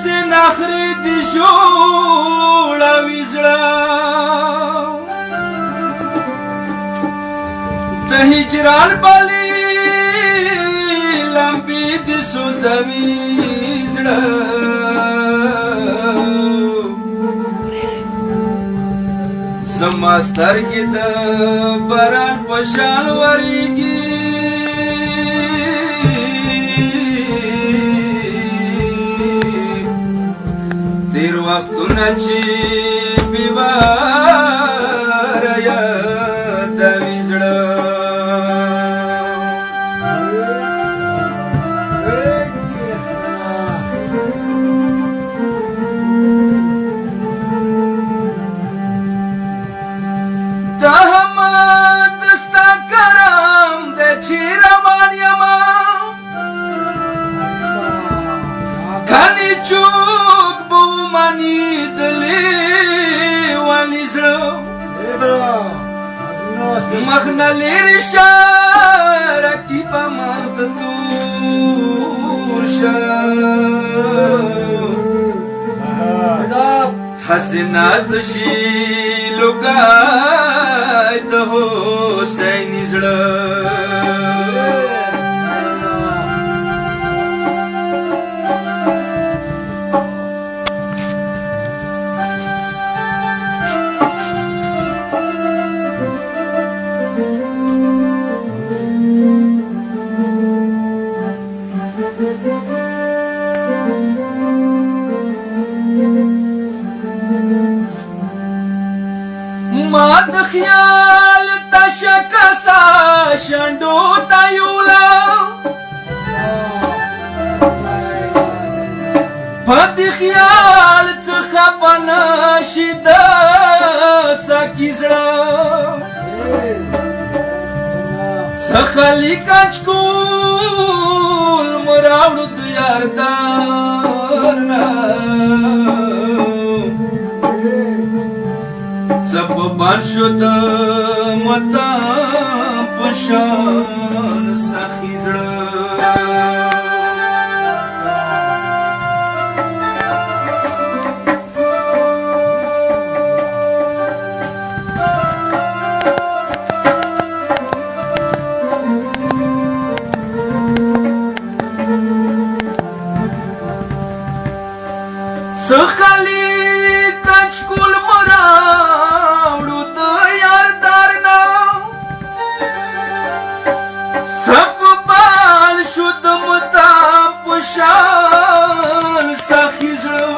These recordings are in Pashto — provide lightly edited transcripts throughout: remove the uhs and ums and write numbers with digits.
داسې نخرې دي جوړوي زړه د هجران بلې لمبې دي سوځوي زړه زما سترګې د باران په شان ورېږي تېر وختونه چې بېواره یادوي زړه دا حمد ستا کرم دی چې روان یمه کلي چوک به ومنېدلې ولې زړه مخ نه لرې شه رقیبه مخ د تور شه هسې ناز شي لوګی د حسیني زړه ما د خیال تشکسا شنډو ته یولا په دې خیال څخه پنه شي د ساکي زړه څخه لیکچکول مو راوړو د یاردار نه زب بار شد متا پشان سخی زړه سخلی کچکول مراوړو د یاردارنا سب بال شو د متا پشان سخی زړه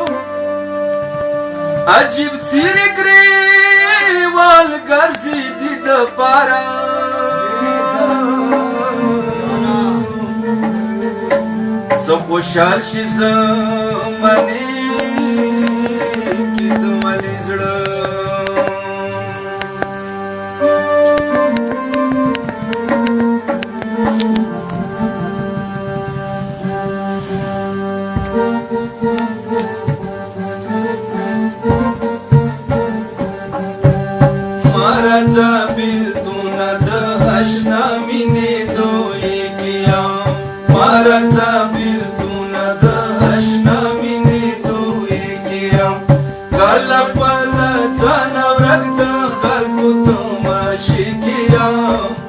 عجیب څیرې ګریوال ګرځېدي د پاره زه خوشحال شي زمانې کې د ولې زړه مارځه بېلتونه د اشنا مینې دوی کیا مارځه بېلتونه د اشنا مینې دوی کیا کله خپله ځان ورک د خلکو تماشې کیا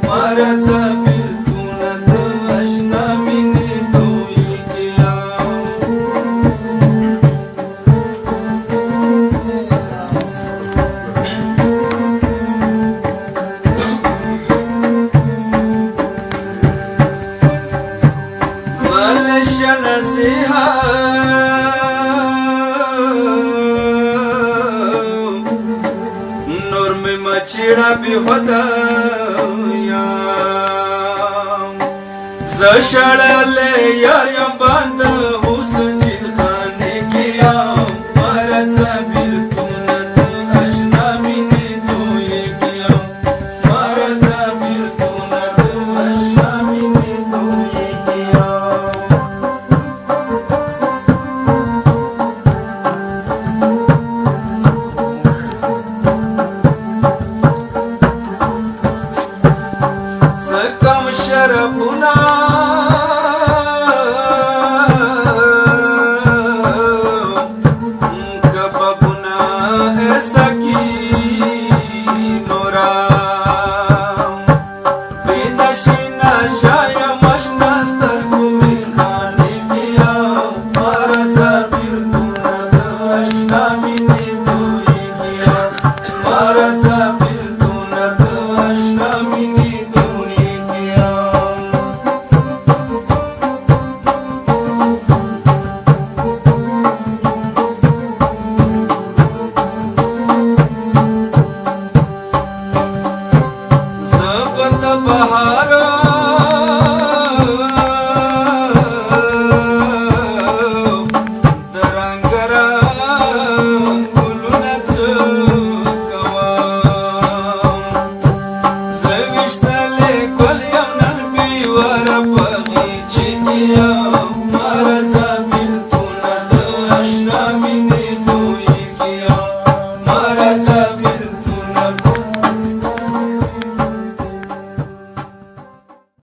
مارځه بېلتونه د اشنا مینې دوی کیا نور میں مچڑا بھی ہوتا زشڑ لے یار